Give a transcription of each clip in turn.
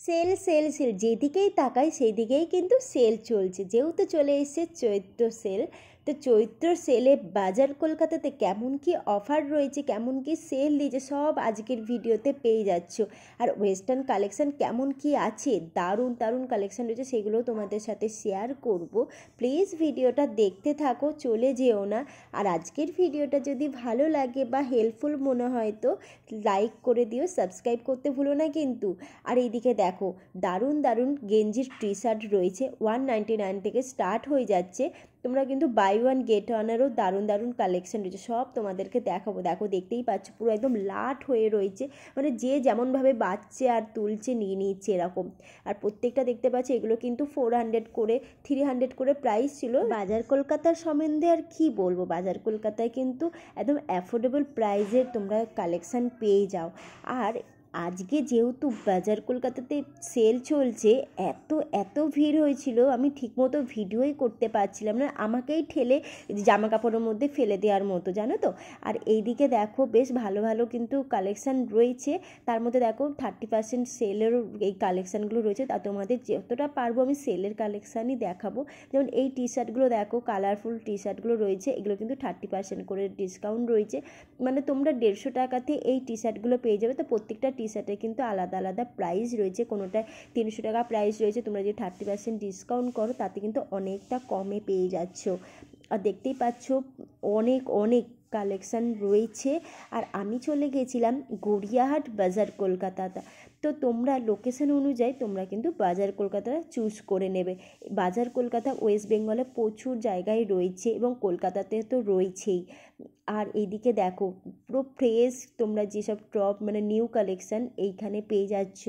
Sell sell sell, যেদিকেই তাকাই সেই দিকেই কিন্তু সেল চলছে। যেহেতু চলে এসেছে চৈত্র সেল, তো চৈত্র সেলে বাজার কলকাতাতে কেমন কি অফার রয়েছে, কেমন কি সেল দিয়েছে, সব আজকের ভিডিওতে পেয়ে যাচ্ছ। আর ওয়েস্টার্ন কালেকশান কেমন কি আছে, দারুণ দারুণ কালেকশান রয়েছে, সেগুলো তোমাদের সাথে শেয়ার করব। প্লিজ ভিডিওটা দেখতে থাকো, চলে যেও না। আর আজকের ভিডিওটা যদি ভালো লাগে বা হেল্পফুল মনে হয় তো লাইক করে দিও, সাবস্ক্রাইব করতে ভুলো না কিন্তু। আর এইদিকে দেখো দারুণ দারুণ গেঞ্জির টি শার্ট রয়েছে, 199 থেকে স্টার্ট হয়ে যাচ্ছে। তোমরা কিন্তু বাই ওয়ান গেট ওয়ানেরও দারুণ দারুণ কালেকশন রয়েছে, সব তোমাদেরকে দেখাবো। দেখো দেখতেই পাচ্ছ পুরো একদম লাট হয়ে রয়েছে, মানে যে যেমনভাবে বাচ্চা আর তুলছে নিয়ে নিচ্ছে এরকম। আর প্রত্যেকটা দেখতে পাচ্ছি এগুলো কিন্তু 400 করে 300 করে প্রাইস ছিল। বাজার কলকাতার সম্বন্ধে আর কি বলবো, বাজার কলকাতায় কিন্তু একদম অ্যাফোর্ডেবল প্রাইসের তোমরা কালেকশান পেয়ে যাও। আর আজকে যেহেতু বাজার কলকাতাতে সেল চলছে, এত এত ভিড় হয়েছিল আমি ঠিকমতো ভিডিওই করতে পারছিলাম না, আমাকেই ঠেলে জামা কাপড়ের মধ্যে ফেলে দেওয়ার মতো, জানো তো। আর এইদিকে দেখো বেশ ভালো ভালো কিন্তু কালেকশান রয়েছে, তার মধ্যে দেখো 30% সেলেরও এই কালেকশানগুলো রয়েছে। তা তোমাদের যতটা পারবো আমি সেলের কালেকশানই দেখাবো। যেমন এই টি শার্টগুলো দেখো, কালারফুল টি শার্টগুলো রয়েছে, এগুলো কিন্তু 30% করে ডিসকাউন্ট রয়েছে। মানে তোমরা 150 টাকাতে এই টি শার্টগুলো পেয়ে যাবে। তো প্রত্যেকটা টি শার্টের কিন্তু আলাদা আলাদা প্রাইস রয়েছে, কোনোটায় 300 টাকা প্রাইস রয়েছে, তোমরা যদি 30% ডিসকাউন্ট করো তাতে কিন্তু অনেকটা কমে পেয়ে যাচ্ছ। আর দেখতেই পাচ্ছ অনেক অনেক কালেকশান রয়েছে। আর আমি চলে গেছিলাম গড়িয়াহাট বাজার কলকাতাতে। তো তোমরা লোকেশন অনুযায়ী তোমরা কিন্তু বাজার কলকাতা চুজ করে নেবে। বাজার কলকাতা ওয়েস্ট বেঙ্গলে প্রচুর জায়গায় রয়েছে এবং কলকাতাতে তো রয়েছেই। আর এইদিকে দেখো পুরো ফ্রেশ তোমরা যেসব টপ মানে নিউ কালেকশান এইখানে পেয়ে যাচ্ছ।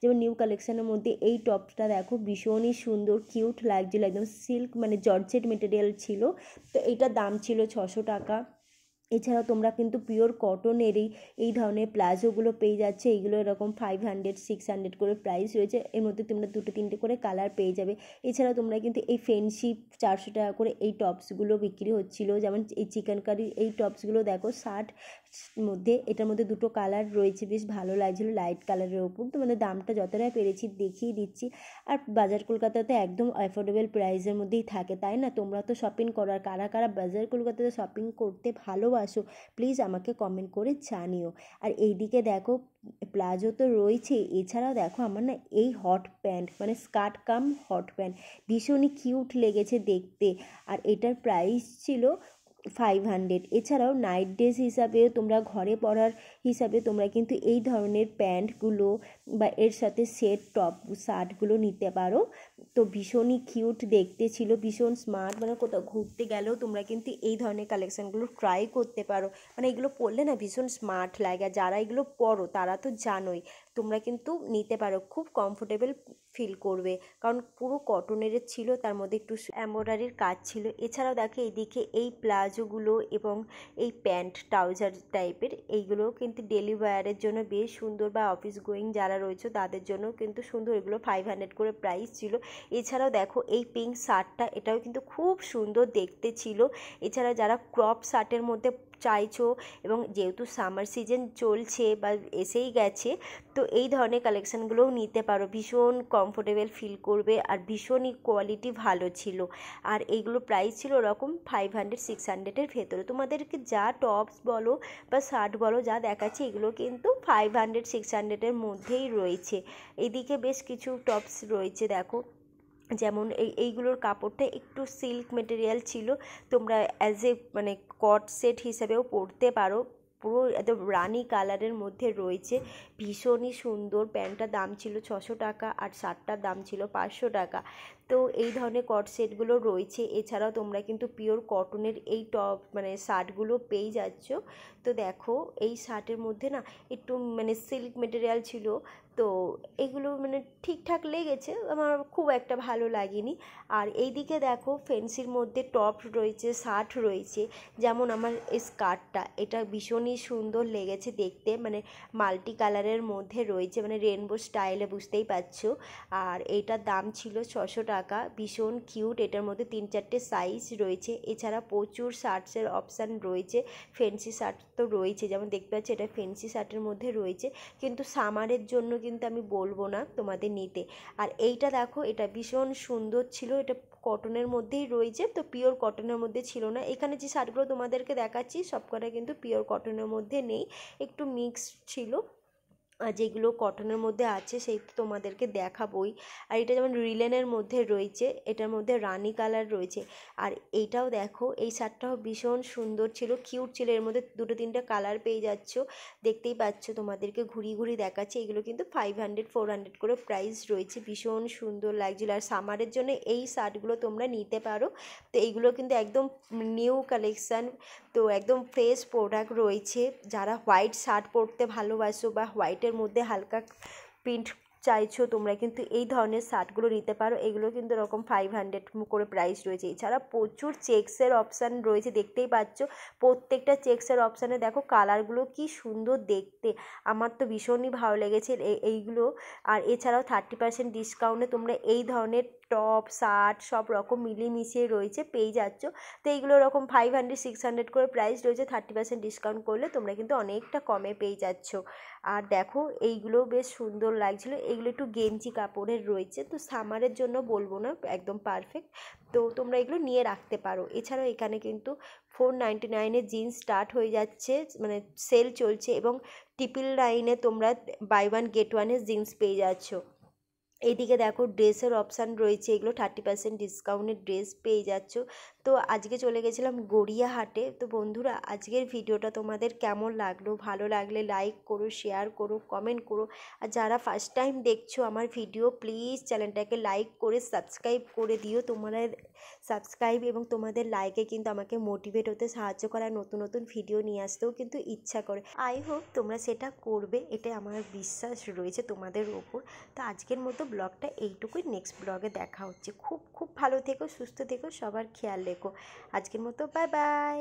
যেমন নিউ কালেকশানের মধ্যে এই টপটা দেখো ভীষণই সুন্দর, কিউট লাগছিলো, একদম সিল্ক মানে জর্জেট মেটেরিয়াল ছিল। তো এইটার দাম ছিল 600 টাকা। এছাড়াও তোমরা কিন্তু পিওর কটনেরই এই ধরনের প্লাজোগুলো পেয়ে যাচ্ছে, এইগুলো এরকম 500 600 করে প্রাইস রয়েছে। এর মধ্যে তোমরা 2-3টে করে কালার পেয়ে যাবে। এছাড়াও তোমরা কিন্তু এই ফেন্সি 400 টাকা করে এই টপসগুলো বিক্রি হচ্ছিলো। যেমন এই চিকেন কারির এই টপসগুলো দেখো 60 মধ্যে, এটার মধ্যে 2টো কালার রয়েছে, বেশ ভালো লাগছিলো লাইট কালারের ওপর। তো মানে দামটা যতটা পেরেছি দেখিয়ে দিচ্ছি। আর বাজার কলকাতাতে একদম অ্যাফোর্ডেবল প্রাইসের মধ্যেই থাকে, তাই না? তোমরা তো শপিং করো, আর কারা কারা বাজার কলকাতাতে শপিং করতে ভালোবাসো প্লিজ আমাকে কমেন্ট করে জানিও। আর এইদিকে দেখো প্লাজো তো রয়েছে, এছাড়াও দেখো আমার না এই হট প্যান্ট মানে স্কার্ট কাম হট প্যান্ট ভীষণই কিউট লেগেছে দেখতে। আর এটার প্রাইস ছিল 500। এছাড়াও নাইট ড্রেস হিসাবেও তোমরা ঘরে পরার হিসাবে তোমরা কিন্তু এই ধরনের প্যান্টগুলো বা এর সাথে সেট টপ শার্টগুলো নিতে পারো। তো ভীষণই কিউট দেখতে ছিল, ভীষণ স্মার্ট, মানে কোথাও ঘুরতে গেলেও তোমরা কিন্তু এই ধরনের কালেকশানগুলো ট্রাই করতে পারো। মানে এগুলো পরলে না ভীষণ স্মার্ট লাগে, আর যারা এগুলো পরো তারা তো জানোই, তোমরা কিন্তু নিতে পারো, খুব কমফোর্টেবল ফিল করবে, কারণ পুরো কটনের ছিল, তার মধ্যে একটু এমব্রয়ডারির কাজ ছিল। এছাড়াও দেখো এইদিকে এই প্লাজোগুলো এবং এই প্যান্ট ট্রাউজার টাইপের এইগুলো কিন্তু ডেলি ওয়্যারের জন্য বেশ সুন্দর, বা অফিস গোয়িং যারা রয়েছে তাদের জন্য কিন্তু সুন্দর। এগুলো 500 করে প্রাইস ছিল। এছাড়াও দেখো এই পিঙ্ক শার্টটা, এটাও কিন্তু খুব সুন্দর দেখতে ছিল। এছাড়া যারা ক্রপ শার্টের মধ্যে চাইছো, এবং যেহেতু সামার সিজন চলছে বা এসেই গেছে, তো এই ধরনের কালেকশানগুলোও নিতে পারো, ভীষণ কমফোর্টেবল ফিল করবে আর ভীষণই কোয়ালিটি ভালো ছিল। আর এইগুলো প্রাইস ছিল ওরকম 500-600-এর ভেতরে। তোমাদেরকে যা টপস বলো বা শার্ট বলো যা দেখাচ্ছি এগুলো কিন্তু 500-600-এর মধ্যেই রয়েছে। এদিকে বেশ কিছু টপস রয়েছে দেখো, যেমন এইগুলোর কাপড়টা একটু সিল্ক মেটেরিয়াল ছিল, তোমরা অ্যাজ এ মানে কট সেট হিসেবেও পরতে পারো। পুরো একদম রানি কালারের মধ্যে রয়েছে, ভীষণই সুন্দর। প্যান্টটার দাম ছিল 600 টাকা আর শার্টটার দাম ছিল 500 টাকা। তো এই ধরনের কট সেটগুলো রয়েছে। এছাড়াও তোমরা কিন্তু পিওর কটনের এই টপ মানে শার্টগুলো পেয়ে যাচ্ছ। তো দেখো এই শার্টের মধ্যে না একটু মানে সিল্ক মেটেরিয়াল ছিল, তো এগুলো মানে ঠিকঠাক লেগেছে, আমার খুব একটা ভালো লাগেনি। আর এইদিকে দেখো ফ্যান্সির মধ্যে টপ রয়েছে, শার্ট রয়েছে। যেমন আমার এই স্কার্টটা, এটা ভীষণই সুন্দর লেগেছে দেখতে, মানে মাল্টি কালারের মধ্যে রয়েছে, মানে রেনবো স্টাইলে, বুঝতেই পারছো। আর এইটার দাম ছিল 600 টাকা, ভীষণ কিউট। এটার মধ্যে 3-4টে সাইজ রয়েছে। এছাড়া প্রচুর শার্টসের অপশান রয়েছে, ফ্যান্সি শার্ট তো রয়েছে, যেমন দেখতে পাচ্ছি এটা ফ্যান্সি শার্টের মধ্যে রয়েছে। কিন্তু সামারের জন্য কিন্তু আমি বলবো না তোমাদের নিতে। আর এইটা দেখো, এটা ভীষণ সুন্দর ছিল, এটা কটনের মধ্যেই রয়েছে, তো পিওর কটনের মধ্যে ছিল না। এখানে যে শার্টগুলো তোমাদেরকে দেখাচ্ছি সবকটা কিন্তু পিওর কটনের মধ্যে নেই, একটু মিক্স ছিল। আর যেগুলো কটনের মধ্যে আছে সেই তো তোমাদেরকে দেখাবোই। আর এটা যেমন রিলেনের মধ্যে রয়েছে, এটার মধ্যে রানি কালার রয়েছে। আর এইটাও দেখো, এই শার্টটাও ভীষণ সুন্দর ছিল, কিউট ছিল, এর মধ্যে দুটো তিনটে কালার পেয়ে যাচ্ছ, দেখতেই পাচ্ছ, তোমাদেরকে ঘুরিয়ে ঘুরিয়ে দেখাচ্ছে। এগুলো কিন্তু 500 400 করে প্রাইস রয়েছে, ভীষণ সুন্দর লাগছিল। আর সামারের জন্য এই শার্টগুলো তোমরা নিতে পারো। তো এইগুলো কিন্তু একদম নিউ কালেকশান, তো একদম ফ্রেশ প্রোডাক্ট রয়েছে। যারা হোয়াইট শার্ট পরতে ভালোবাসো বা হোয়াইটের মধ্যে হালকা প্রিন্ট চাইছো, তোমরা কিন্তু এই ধরনের শার্টগুলো নিতে পারো। এগুলো কিন্তু এরকম 500 করে প্রাইস রয়েছে। এছাড়া প্রচুর চেক্সের অপশান রয়েছে, দেখতেই পাচ্ছ, প্রত্যেকটা চেক্সের অপশানে দেখো কালারগুলো কি সুন্দর দেখতে, আমার তো ভীষণই ভালো লেগেছে এইগুলো। আর এছাড়াও 30% ডিসকাউন্টে তোমরা এই ধরনের টপ শার্ট সব রকম মিলিয়ে মিশিয়ে রয়েছে পেয়ে যাচ্ছ। তো এইগুলো এরকম 500 600 করে প্রাইস রয়েছে, 30% ডিসকাউন্ট করলে তোমরা কিন্তু অনেকটা কমে পেয়ে যাচ্ছ। আর দেখো এইগুলো বেশ সুন্দর লাগছিলো, এগুলো একটু গেঞ্জি কাপড়ের রয়েছে, তো সামারের জন্য বলবো না, একদম পারফেক্ট, তো তোমরা এগুলো নিয়ে রাখতে পারো। এছাড়াও এখানে কিন্তু 499-এ জিন্স স্টার্ট হয়ে যাচ্ছে, মানে সেল চলছে, এবং 999-এ তোমরা বাই ওয়ান গেট ওয়ানে জিন্স পেয়ে যাচ্ছ। এইদিকে দেখো ড্রেসের অপশান রয়েছে, এগুলো 30% ডিসকাউন্টের ড্রেস পেয়ে যাচ্ছ। তো আজকে চলে গেছিলাম গড়িয়াহাটে। তো বন্ধুরা, আজকের ভিডিওটা তোমাদের কেমন লাগলো? ভালো লাগলে লাইক করো, শেয়ার করো, কমেন্ট করো। আর যারা ফার্স্ট টাইম দেখছো আমার ভিডিও, প্লিজ চ্যানেলটাকে লাইক করে সাবস্ক্রাইব করে দিও। তোমাদের সাবস্ক্রাইব এবং তোমাদের লাইকে কিন্তু আমাকে মোটিভেট হতে সাহায্য করে, নতুন নতুন ভিডিও নিয়ে আসতেও কিন্তু ইচ্ছা করে। আই হোপ তোমরা সেটা করবে, এটা আমার বিশ্বাস রয়েছে তোমাদের ওপর। তো আজকের মতো ব্লগটা এইটুকুই, নেক্সট ব্লগে দেখা হচ্ছে। খুব খুব ভালো থেকো, সুস্থ থেকো, সবার খেয়াল রেখো। আজকের মতো বাই বাই।